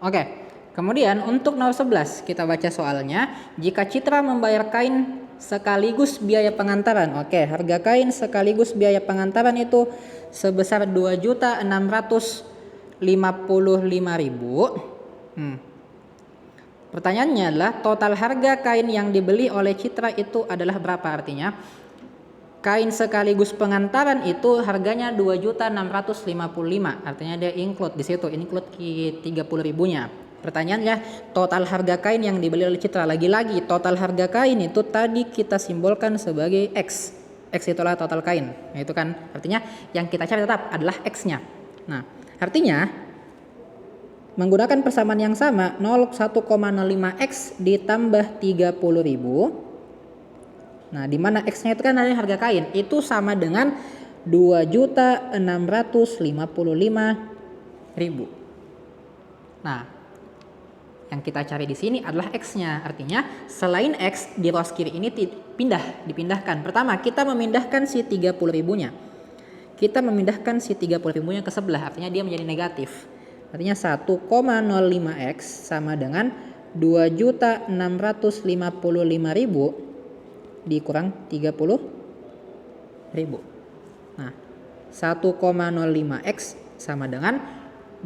Oke, kemudian untuk nomor 11 kita baca soalnya. Jika Citra membayar kain sekaligus biaya pengantaran. Oke, harga kain sekaligus biaya pengantaran itu sebesar 2.655.000. Pertanyaannya adalah total harga kain yang dibeli oleh Citra itu adalah berapa? Artinya kain sekaligus pengantaran itu harganya 2.655.000. Artinya dia include di situ, include 30.000-nya. Pertanyaannya, total harga kain yang dibeli oleh Citra. Lagi-lagi total harga kain itu tadi kita simbolkan sebagai X. X itulah total kain. Nah, itu kan artinya yang kita cari tetap adalah X-nya. Nah, artinya menggunakan persamaan yang sama 1,05x ditambah 30.000. Nah, di mana X-nya itu kan dari harga kain, itu sama dengan 2.655.000. Nah, yang kita cari di sini adalah X-nya. Artinya selain X di ruas kiri ini dipindahkan. Pertama, kita memindahkan si 30.000-nya. Kita memindahkan si 30.000-nya ke sebelah, artinya dia menjadi negatif. Artinya 1,05x sama dengan 2.655.000 dikurang 30.000. Nah, 1,05x sama dengan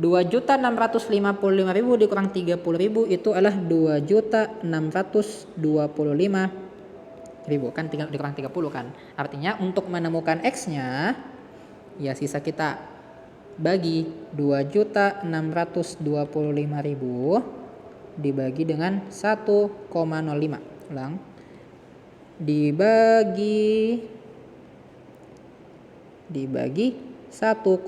2.655.000 dikurang 30.000 itu adalah 2.625.000. Kan tinggal dikurang 30 kan. Artinya untuk menemukan X-nya ya sisa kita bagi 2.625.000 dibagi dengan 1,05. Ulang. Dibagi 1,05.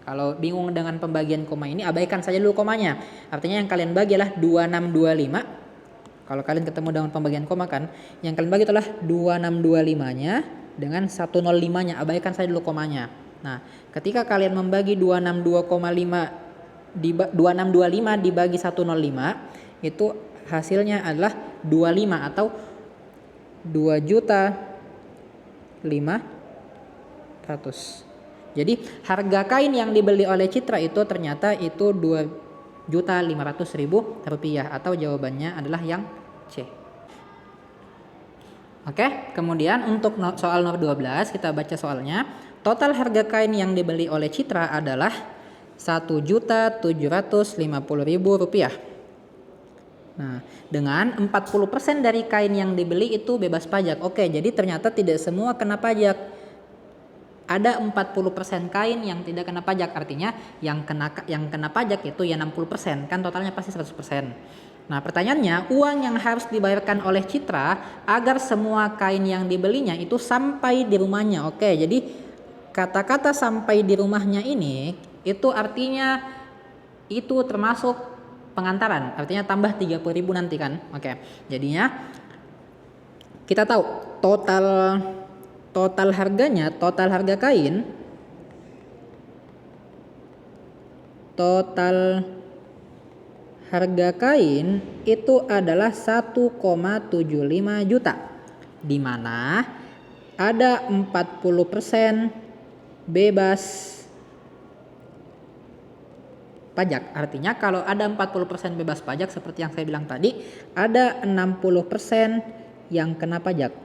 Kalau bingung dengan pembagian koma ini, abaikan saja dulu komanya. Artinya yang kalian bagi adalah 2625. Kalau kalian ketemu dengan pembagian koma kan, yang kalian bagi adalah 2625-nya dengan 105-nya. Abaikan saja dulu komanya. Nah, ketika kalian membagi 2625 dibagi 105, itu hasilnya adalah 25 atau 2.500.000. Jadi harga kain yang dibeli oleh Citra itu ternyata itu 2.500.000 rupiah, atau jawabannya adalah yang C. Oke, kemudian untuk soal nomor 12 kita baca soalnya. Total harga kain yang dibeli oleh Citra adalah 1.750.000 rupiah. Nah, dengan 40% dari kain yang dibeli itu bebas pajak. Oke, jadi ternyata tidak semua kena pajak. Ada 40% kain yang tidak kena pajak. Artinya yang kena pajak itu ya 60%, kan totalnya pasti 100%. Nah, pertanyaannya, uang yang harus dibayarkan oleh Citra agar semua kain yang dibelinya itu sampai di rumahnya. Oke, jadi kata-kata sampai di rumahnya ini itu artinya itu termasuk pengantaran, artinya tambah 30.000 nanti kan. Oke, jadinya kita tahu total harganya, total harga kain, total harga kain itu adalah 1,75 juta, di mana ada 40% bebas pajak. Artinya kalau ada 40% bebas pajak seperti yang saya bilang tadi, ada 60% yang kena pajak.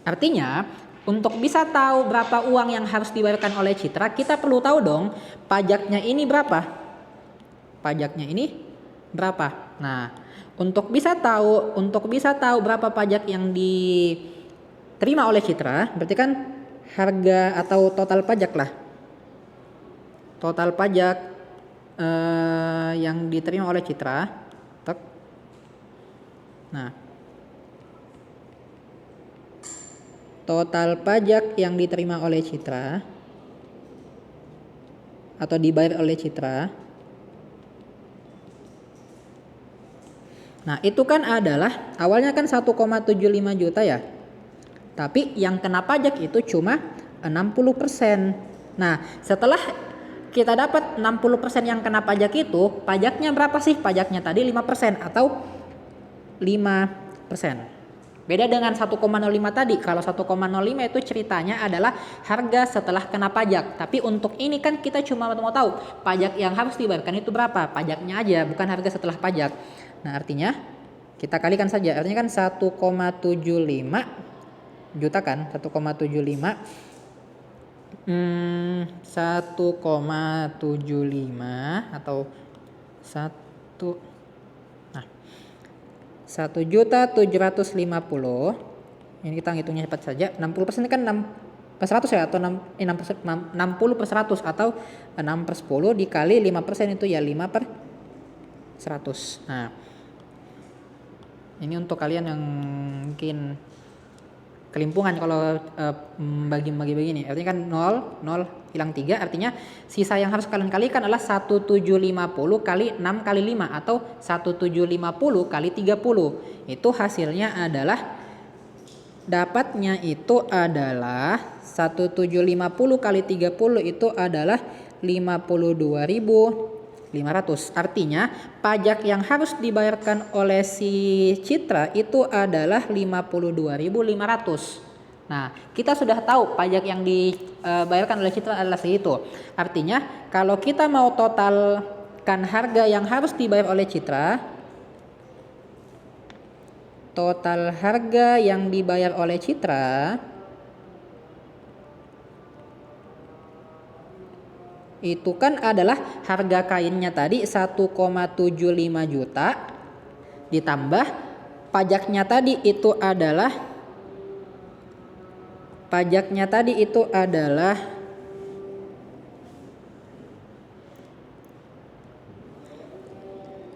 Artinya untuk bisa tahu berapa uang yang harus dibayarkan oleh Citra, kita perlu tahu dong pajaknya ini berapa. Pajaknya ini berapa? Nah, untuk bisa tahu berapa pajak yang diterima oleh Citra, berarti kan harga atau total pajak lah. Total pajak yang diterima oleh Citra. Nah, total pajak yang diterima oleh Citra atau dibayar oleh Citra. Nah, itu kan adalah awalnya kan 1,75 juta ya. Tapi yang kena pajak itu cuma 60%. Nah, setelah kita dapat 60% yang kena pajak itu, pajaknya berapa sih? Pajaknya tadi 5% atau 5%. Beda dengan 1,05 tadi. Kalau 1,05 itu ceritanya adalah harga setelah kena pajak. Tapi untuk ini kan kita cuma mau tahu pajak yang harus dibayarkan itu berapa. Pajaknya aja, bukan harga setelah pajak. Nah, artinya kita kalikan saja. Artinya kan 1,75 juta kan? 1,75 1,75 atau 1.750.000. Ini kita hitungnya cepat saja. 60% kan 6 per 100 ya, atau 60 per 100 atau 6 per 10 dikali 5% itu ya 5 per 100. Nah, ini untuk kalian yang mungkin kelimpungan kalau bagi-bagi begini. Artinya kan 0 hilang 3, artinya sisa yang harus kalian kalikan adalah 1.750 kali 6 kali 5 atau 1.750 kali 30. Itu hasilnya adalah, dapatnya itu adalah 1.750 kali 30 itu adalah 52.500. Artinya pajak yang harus dibayarkan oleh si Citra itu adalah 52.500. Nah, kita sudah tahu pajak yang dibayarkan oleh Citra adalah segitu. Artinya kalau kita mau totalkan harga yang harus dibayar oleh Citra, total harga yang dibayar oleh Citra itu kan adalah harga kainnya tadi 1,75 juta ditambah pajaknya tadi itu adalah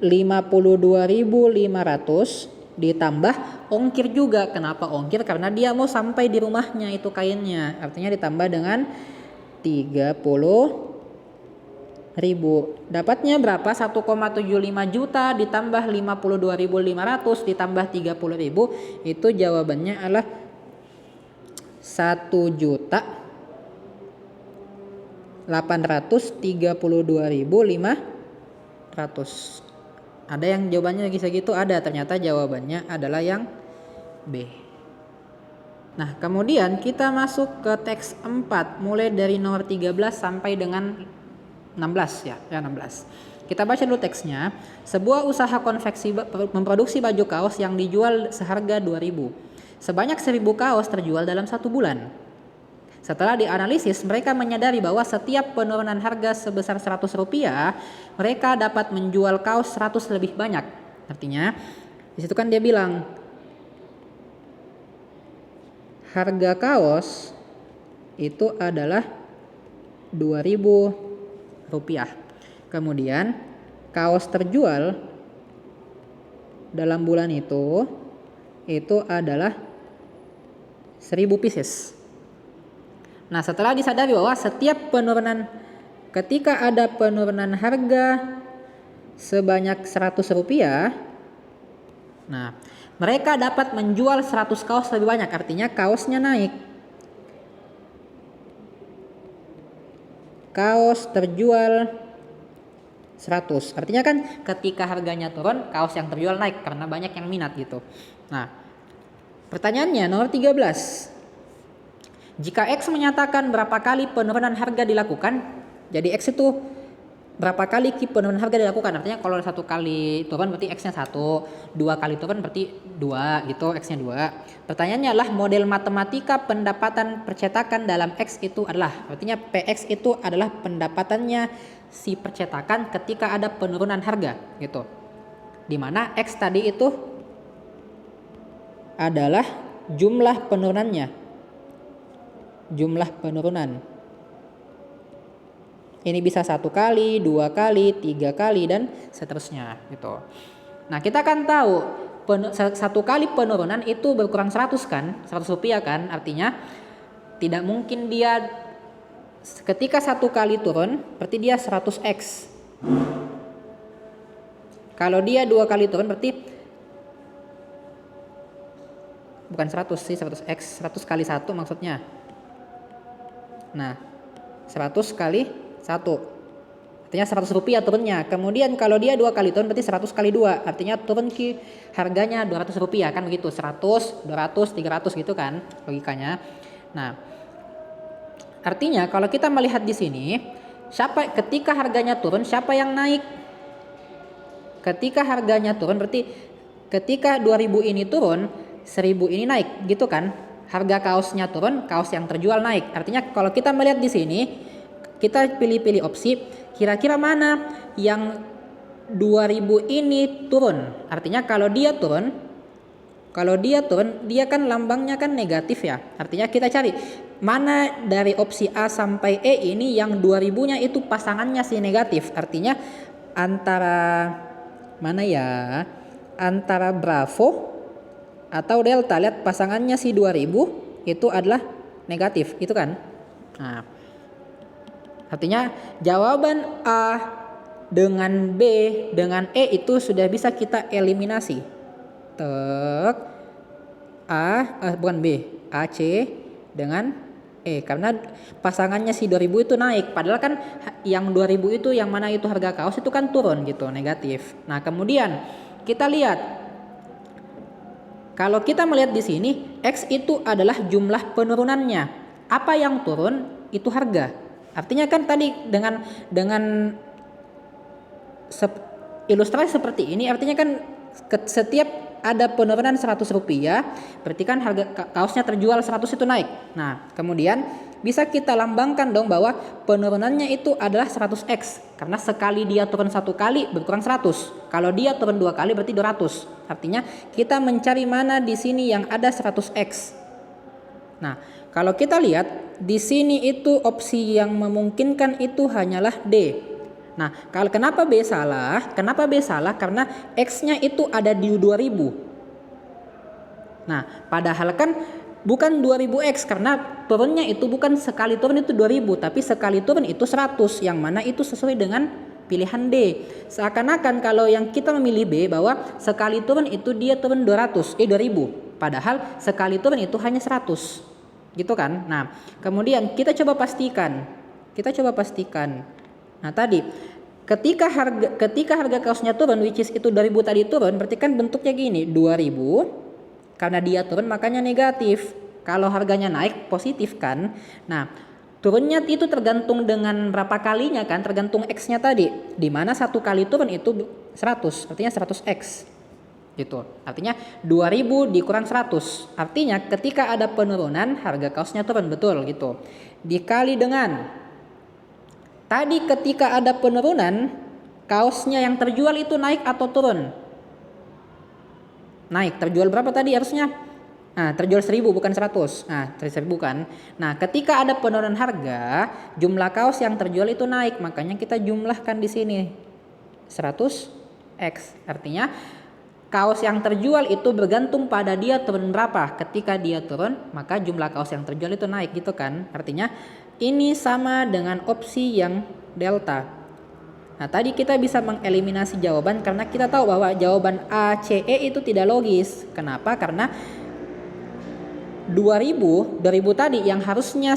52.500 ditambah ongkir juga. Kenapa ongkir? Karena dia mau sampai di rumahnya itu kainnya. Artinya ditambah dengan 30.000. Dapatnya berapa? 1,75 juta ditambah 52.500 ditambah 30.000. Itu jawabannya adalah 1.832.500. Ada yang jawabannya lagi segitu? Ada. Ternyata jawabannya adalah yang B. Nah, kemudian kita masuk ke teks 4 mulai dari nomor 13 sampai dengan 16 ya 16. Kita baca dulu teksnya. Sebuah usaha konveksi memproduksi baju kaos yang dijual seharga 2.000. Sebanyak 1.000 kaos terjual dalam 1 bulan. Setelah dianalisis, mereka menyadari bahwa setiap penurunan harga sebesar Rp100, mereka dapat menjual kaos 100 lebih banyak. Artinya, di situ kan dia bilang harga kaos itu adalah Rp2.000. Kemudian kaos terjual dalam bulan itu adalah 1.000 pieces. Nah, setelah disadari bahwa setiap penurunan, ketika ada penurunan harga sebanyak Rp100, nah, mereka dapat menjual 100 kaos lebih banyak. Artinya kaosnya naik. Kaos terjual 100. Artinya kan ketika harganya turun, kaos yang terjual naik karena banyak yang minat gitu. Nah, pertanyaannya nomor 13. Jika X menyatakan berapa kali penurunan harga dilakukan, jadi X itu berapa kali penurunan harga dilakukan. Artinya kalau 1 kali turun berarti X-nya 1, 2 kali turun berarti 2 gitu, X-nya 2. Pertanyaannya adalah model matematika pendapatan percetakan dalam X itu adalah, artinya PX itu adalah pendapatannya si percetakan ketika ada penurunan harga gitu. Dimana X tadi itu adalah jumlah penurunannya. Jumlah penurunan. Ini bisa 1 kali, 2 kali, 3 kali dan seterusnya gitu. Nah, kita kan tahu 1 kali penurunan itu berkurang 100 kan, Rp100 kan. Artinya tidak mungkin dia ketika 1 kali turun berarti dia 100x. Kalau dia 2 kali turun berarti bukan 100 sih, 100x, 100 kali 1 maksudnya. Nah, 100 kali 1. artinya 100 rupiah turunnya. Kemudian kalau dia 2 kali turun berarti 100 kali 2, artinya turun harganya 200 rupiah kan begitu, 100, 200, 300 gitu kan logikanya. Nah, artinya kalau kita melihat di sini, ketika harganya turun siapa yang naik? Ketika harganya turun berarti ketika 2000 ini turun, 1000 ini naik gitu kan. Harga kaosnya turun, kaos yang terjual naik. Artinya kalau kita melihat di sini, kita pilih-pilih opsi, kira-kira mana yang 2000 ini turun. Artinya kalau dia turun, dia kan lambangnya kan negatif ya. Artinya kita cari mana dari opsi A sampai E ini yang 2000-nya itu pasangannya si negatif. Artinya antara mana ya? Antara Bravo atau Delta. Lihat pasangannya si 2000 itu adalah negatif, itu kan? Nah, artinya jawaban A dengan B dengan E itu sudah bisa kita eliminasi. Bukan B, AC dengan E karena pasangannya si 2000 itu naik, padahal kan yang 2000 itu yang mana itu harga kaos itu kan turun gitu, negatif. Nah, kemudian kita lihat kalau kita melihat di sini X itu adalah jumlah penurunannya. Apa yang turun itu harga. Artinya kan tadi dengan ilustrasi seperti ini artinya kan setiap ada penurunan 100 rupiah, berarti kan harga kaosnya terjual 100 itu naik. Nah, kemudian bisa kita lambangkan dong bahwa penurunannya itu adalah 100x. Karena sekali dia turun 1 kali berkurang 100. Kalau dia turun 2 kali berarti 200. Artinya kita mencari mana di sini yang ada 100x. Nah, kalau kita lihat di sini itu opsi yang memungkinkan itu hanyalah D. Nah, kalau kenapa B salah? Kenapa B salah? Karena X-nya itu ada di 2000. Nah, padahal kan bukan 2000X karena turunnya itu bukan sekali turun itu 2000, tapi sekali turun itu 100, yang mana itu sesuai dengan pilihan D. Seakan-akan kalau yang kita memilih B bahwa sekali turun itu dia turun 2000, padahal sekali turun itu hanya 100. Gitu kan? Nah, kemudian kita coba pastikan. Nah, tadi ketika harga kaosnya turun, which is itu 2000 tadi turun, berarti kan bentuknya gini, 2000 karena dia turun makanya negatif. Kalau harganya naik positif kan. Nah, turunnya itu tergantung dengan berapa kalinya kan, tergantung X-nya tadi. Di mana 1 kali turun itu 100, artinya 100X. Gitu. Artinya 2000 dikurang 100. Artinya ketika ada penurunan harga kaosnya turun, betul gitu. Dikali dengan tadi ketika ada penurunan, kaosnya yang terjual itu naik atau turun? Naik. Terjual berapa tadi harusnya? Nah, terjual 1000 bukan 100. Nah, 1000 kan. Nah, ketika ada penurunan harga, jumlah kaos yang terjual itu naik. Makanya kita jumlahkan di sini 100x. Artinya kaos yang terjual itu bergantung pada dia turun berapa. Ketika dia turun, maka jumlah kaos yang terjual itu naik gitu kan. Artinya ini sama dengan opsi yang delta. Nah, tadi kita bisa mengeliminasi jawaban karena kita tahu bahwa jawaban A, C, E itu tidak logis. Kenapa? Karena 2000 tadi yang harusnya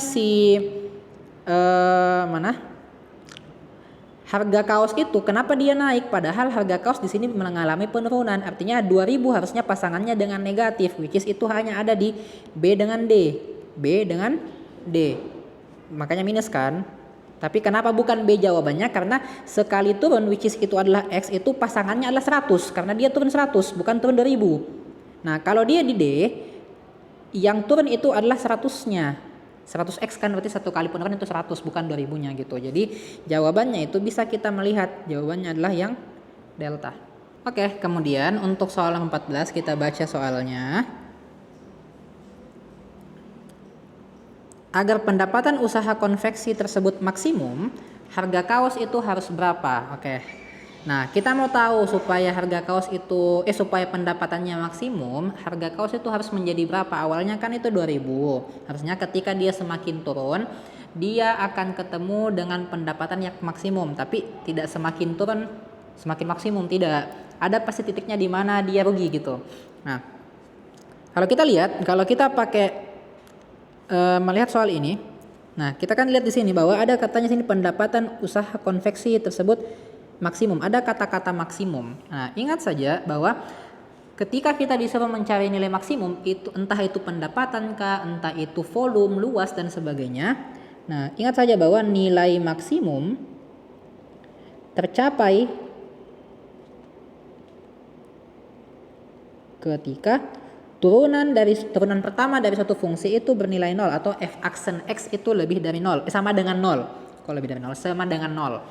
harga kaos itu kenapa dia naik padahal harga kaos di sini mengalami penurunan. Artinya 2000 harusnya pasangannya dengan negatif, which is itu hanya ada di B dengan D. Makanya minus kan. Tapi kenapa bukan B jawabannya? Karena sekali turun which is itu adalah X itu pasangannya adalah 100 karena dia turun 100 bukan turun 2000. Nah, kalau dia di D yang turun itu adalah 100-nya. 100x kan berarti 1 kali penurunan itu 100 bukan 2000-nya gitu. Jadi jawabannya itu bisa kita melihat jawabannya adalah yang delta. Oke, kemudian untuk soal 14 kita baca soalnya. Agar pendapatan usaha konveksi tersebut maksimum, harga kaos itu harus berapa? Oke. Nah, kita mau tahu supaya harga kaos itu supaya pendapatannya maksimum, harga kaos itu harus menjadi berapa? Awalnya kan itu 2000. Harusnya ketika dia semakin turun, dia akan ketemu dengan pendapatan yang maksimum, tapi tidak semakin turun semakin maksimum, tidak. Ada pasti titiknya di mana dia rugi gitu. Nah, kalau kita lihat, kalau kita pakai melihat soal ini, Nah, kita kan lihat di sini bahwa ada katanya sini pendapatan usaha konveksi tersebut maksimum. Ada kata-kata maksimum. Nah, ingat saja bahwa ketika kita disuruh mencari nilai maksimum, itu entah itu pendapatan kah, entah itu volume, luas dan sebagainya. Nah, ingat saja bahwa nilai maksimum tercapai ketika turunan pertama dari suatu fungsi itu bernilai 0 atau f aksen x itu lebih dari 0, sama dengan 0. Kalau lebih dari 0 sama dengan 0.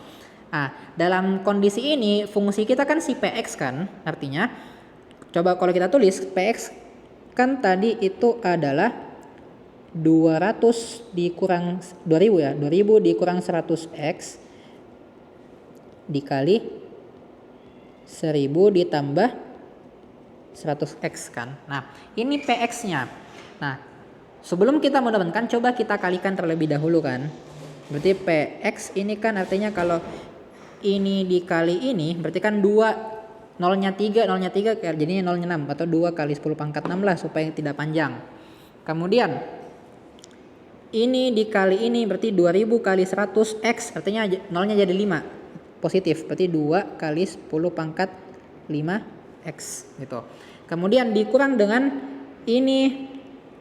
Nah, dalam kondisi ini fungsi kita kan si px kan, artinya coba kalau kita tulis px kan tadi itu adalah 200 dikurang 2000 ya, 2000 dikurang 100x dikali 1000 ditambah 100x kan. Nah, ini px-nya. Nah, sebelum kita menurunkan, coba kita kalikan terlebih dahulu kan. Berarti px ini kan artinya kalau ini dikali ini, berarti kan 2, nolnya 3 jadinya nolnya 6 atau 2 kali 10 pangkat 6 lah supaya tidak panjang. Kemudian ini dikali ini berarti 2000 kali 100x, artinya nolnya jadi 5 positif, berarti 2 kali 10 pangkat 5x gitu. Kemudian dikurang dengan ini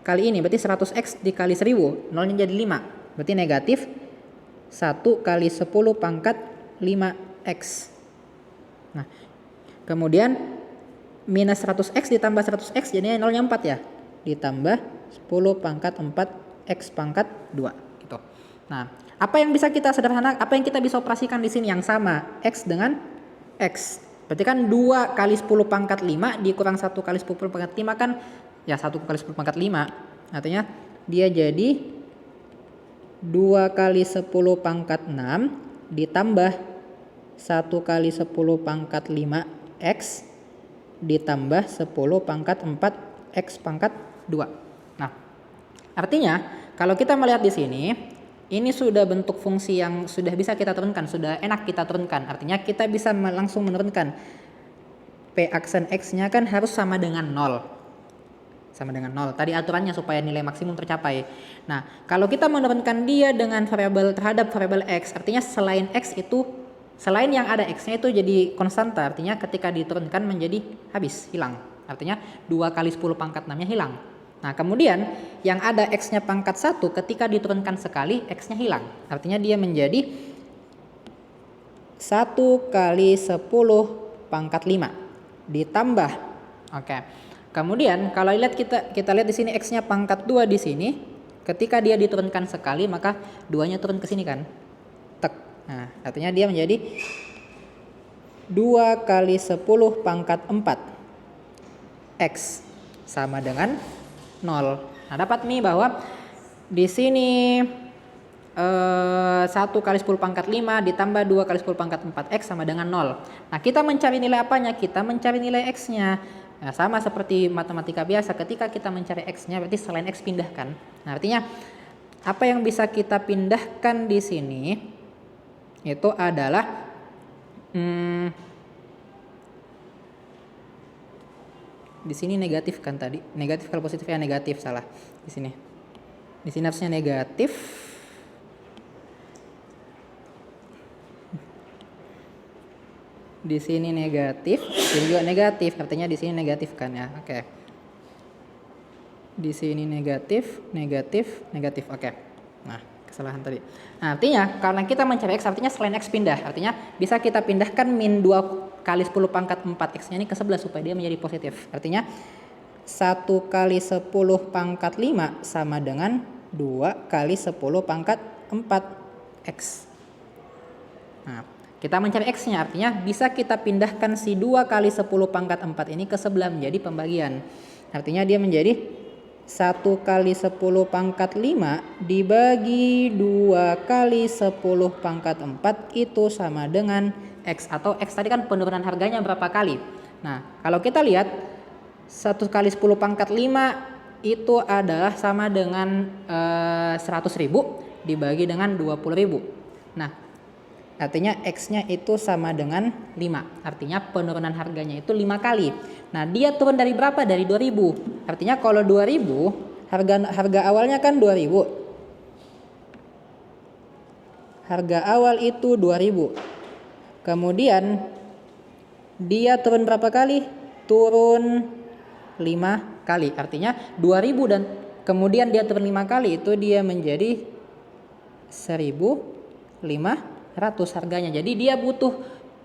kali ini, berarti 100x dikali 1000, nolnya jadi 5, berarti negatif 1 kali 10 pangkat 5x. Nah, kemudian minus 100x ditambah 100x jadinya nolnya 4 ya, ditambah 10 pangkat 4x pangkat 2 gitu. Nah, apa yang bisa kita sederhana, apa yang kita bisa operasikan di sini yang sama, x dengan x. Berarti kan 2 kali 10 pangkat 5 dikurang 1 kali 10 pangkat 5 kan ya 1 kali 10 pangkat 5. Artinya dia jadi 2 kali 10 pangkat 6 ditambah 1 kali 10 pangkat 5x ditambah 10 pangkat 4x pangkat 2. Nah, artinya kalau kita melihat di sini, ini sudah bentuk fungsi yang sudah bisa kita turunkan, sudah enak kita turunkan. Artinya kita bisa langsung menurunkan p aksen x-nya kan harus sama dengan 0. Sama dengan 0. Tadi aturannya supaya nilai maksimum tercapai. Nah, kalau kita menurunkan dia dengan variabel terhadap variabel x, artinya selain x itu, selain yang ada x-nya itu jadi konstanta, artinya ketika diturunkan menjadi habis, hilang. Artinya 2 kali 10 pangkat 6-nya hilang. Nah, kemudian yang ada x-nya pangkat 1 ketika diturunkan sekali x-nya hilang. Artinya dia menjadi 1 kali 10 pangkat 5 ditambah. Oke. Kemudian kalau lihat kita lihat di sini x-nya pangkat 2 di sini, ketika dia diturunkan sekali maka 2-nya turun ke sini kan. Tek. Nah, artinya dia menjadi 2 kali 10 pangkat 4 x sama dengan 0. Nah, dapat nih bahwa di sini 1 kali 10 pangkat 5 ditambah 2 kali 10 pangkat 4x sama dengan 0. Nah, kita mencari nilai apanya? Kita mencari nilai x-nya. Nah, sama seperti matematika biasa, ketika kita mencari x-nya berarti selain x pindahkan. Nah, artinya apa yang bisa kita pindahkan di sini itu adalah di sini negatif kan tadi. Negatif kalau positif ya negatif, salah. Di sini. Di sini harusnya negatif. Di sini negatif, ini juga negatif. Artinya di sini negatif kan ya. Oke. Di sini negatif, negatif, negatif. Oke. Nah, kesalahan tadi. Nah, artinya karena kita mencari x, artinya selain x pindah. Artinya bisa kita pindahkan min 2 kali 10 pangkat 4x-nya ini ke 11 supaya dia menjadi positif. Artinya 1 kali 10 pangkat 5 sama dengan 2 kali 10 pangkat 4x. Nah, kita mencari x-nya, artinya bisa kita pindahkan si 2 kali 10 pangkat 4 ini ke sebelah menjadi pembagian. Artinya dia menjadi 1 kali 10 pangkat 5 dibagi 2 kali 10 pangkat 4 itu sama dengan x, atau x tadi kan penurunan harganya berapa kali. Nah, kalau kita lihat 1 kali 10 pangkat 5 itu adalah sama dengan 100.000 dibagi dengan 20.000. Nah, artinya x-nya itu sama dengan 5. Artinya penurunan harganya itu 5 kali. Nah, dia turun dari berapa? Dari 2000. Artinya kalau 2000, harga awalnya kan 2000. Harga awal itu 2000. Kemudian dia turun berapa kali? Turun 5 kali. Artinya 2000 dan kemudian dia turun 5 kali, itu dia menjadi 1500 harganya. Jadi dia butuh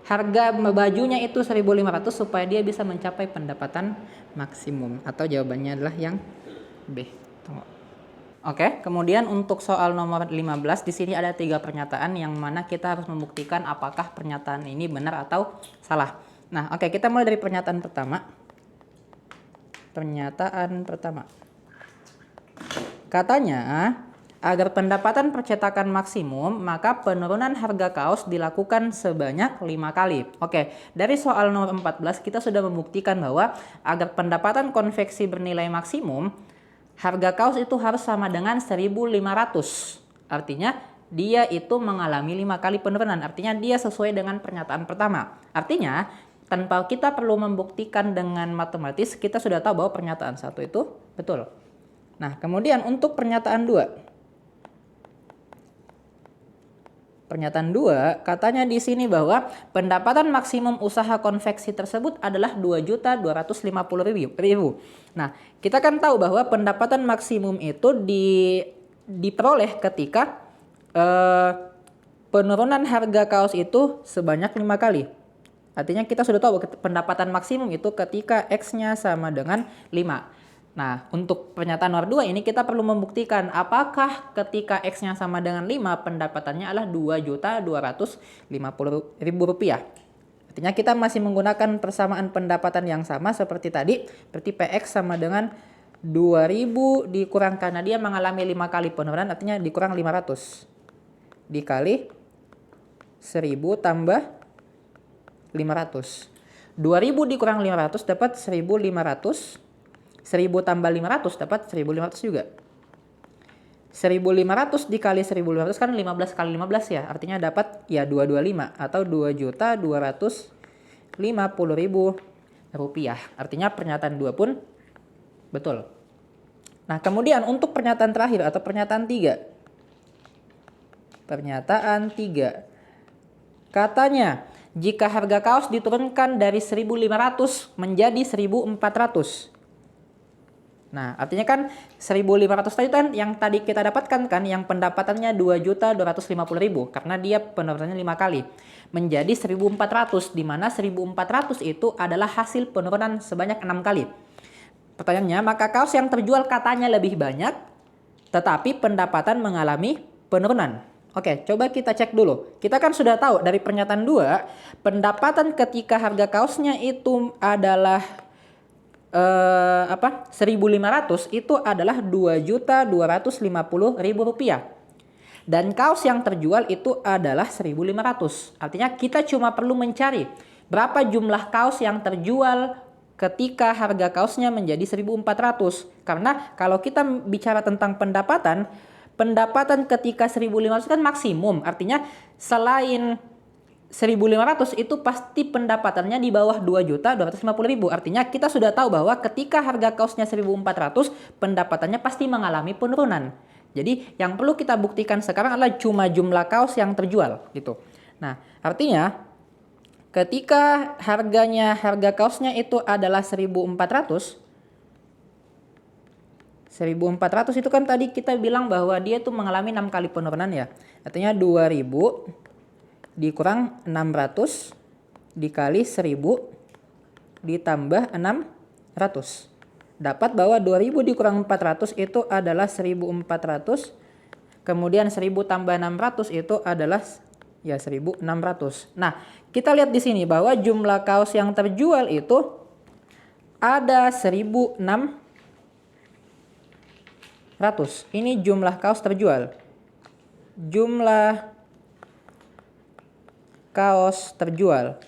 harga bajunya itu 1500 supaya dia bisa mencapai pendapatan maksimum, atau jawabannya adalah yang B. Tunggu. Oke, kemudian untuk soal nomor 15 di sini ada 3 pernyataan yang mana kita harus membuktikan apakah pernyataan ini benar atau salah. Nah, oke, kita mulai dari pernyataan pertama. Pernyataan pertama. Katanya, agar pendapatan percetakan maksimum, maka penurunan harga kaos dilakukan sebanyak 5 kali. Oke, dari soal nomor 14 kita sudah membuktikan bahwa agar pendapatan konveksi bernilai maksimum, harga kaos itu harus sama dengan 1500. Artinya dia itu mengalami 5 kali penurunan. Artinya dia sesuai dengan pernyataan pertama. Artinya tanpa kita perlu membuktikan dengan matematis, kita sudah tahu bahwa pernyataan satu itu betul. Nah, kemudian untuk pernyataan 2. Pernyataan 2 katanya di sini bahwa pendapatan maksimum usaha konveksi tersebut adalah 2.250.000. Nah, kita kan tahu bahwa pendapatan maksimum itu diperoleh ketika penurunan harga kaos itu sebanyak 5 kali. Artinya kita sudah tahu pendapatan maksimum itu ketika X-nya sama dengan 5. Nah, untuk pernyataan nomor 2 ini kita perlu membuktikan apakah ketika X-nya sama dengan 5 pendapatannya adalah Rp2.250.000. Artinya kita masih menggunakan persamaan pendapatan yang sama seperti tadi. Berarti PX sama dengan 2000 dikurang, karena dia mengalami 5 kali penurunan, artinya dikurang 500. Dikali 1000 tambah 500. 2000 dikurang 500 dapat 1500. 1000 tambah 500 dapat 1500 juga. 1500 dikali 1500 kan 15 kali 15 ya. Artinya dapat ya 225 atau Rp2.250.000. Artinya pernyataan 2 pun betul. Nah, kemudian untuk pernyataan terakhir atau pernyataan 3. Pernyataan 3. Katanya, jika harga kaos diturunkan dari 1.500 menjadi 1.400. Nah, artinya kan 1.500 tadi kan yang tadi kita dapatkan kan, yang pendapatannya 2.250.000 karena dia penurunannya 5 kali. Menjadi 1.400, di mana 1.400 itu adalah hasil penurunan sebanyak 6 kali. Pertanyaannya, maka kaos yang terjual katanya lebih banyak, tetapi pendapatan mengalami penurunan. Oke, coba kita cek dulu. Kita kan sudah tahu dari pernyataan 2, pendapatan ketika harga kaosnya itu adalah 1.500 itu adalah Rp2.250.000. Dan kaos yang terjual itu adalah 1.500. Artinya kita cuma perlu mencari berapa jumlah kaos yang terjual ketika harga kaosnya menjadi 1.400. Karena kalau kita bicara tentang pendapatan ketika 1.500 kan maksimum. Artinya selain 1.500 itu pasti pendapatannya di bawah 2.250.000. Artinya kita sudah tahu bahwa ketika harga kaosnya 1.400 pendapatannya pasti mengalami penurunan. Jadi yang perlu kita buktikan sekarang adalah cuma jumlah kaos yang terjual gitu. Nah, artinya ketika harga kaosnya itu adalah 1.400 itu kan tadi kita bilang bahwa dia tuh mengalami 6 kali penurunan ya. Artinya 2.000 dikurang 600 dikali 1000 ditambah 600. Dapat bahwa 2000 dikurang 400 itu adalah 1400. Kemudian 1000 tambah 600 itu adalah ya 1600. Nah, kita lihat di sini bahwa jumlah kaos yang terjual itu ada 1600. Ini jumlah kaos terjual. Jumlah kaos terjual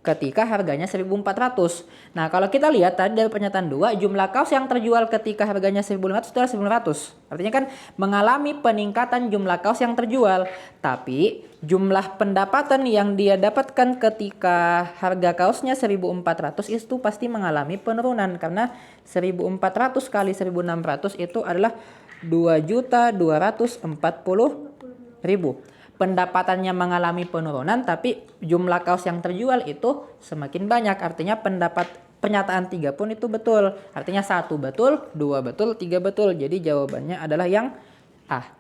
ketika harganya 1.400. Nah, kalau kita lihat tadi dari pernyataan 2, jumlah kaos yang terjual ketika harganya 1.500 itu adalah 1.500. Artinya kan mengalami peningkatan jumlah kaos yang terjual. Tapi jumlah pendapatan yang dia dapatkan ketika harga kaosnya 1.400 itu pasti mengalami penurunan. Karena 1.400 kali 1.600 itu adalah 2.240.000. pendapatannya mengalami penurunan tapi jumlah kaos yang terjual itu semakin banyak. Artinya pernyataan 3 pun itu betul. Artinya 1 betul, 2 betul, 3 betul. Jadi jawabannya adalah yang A.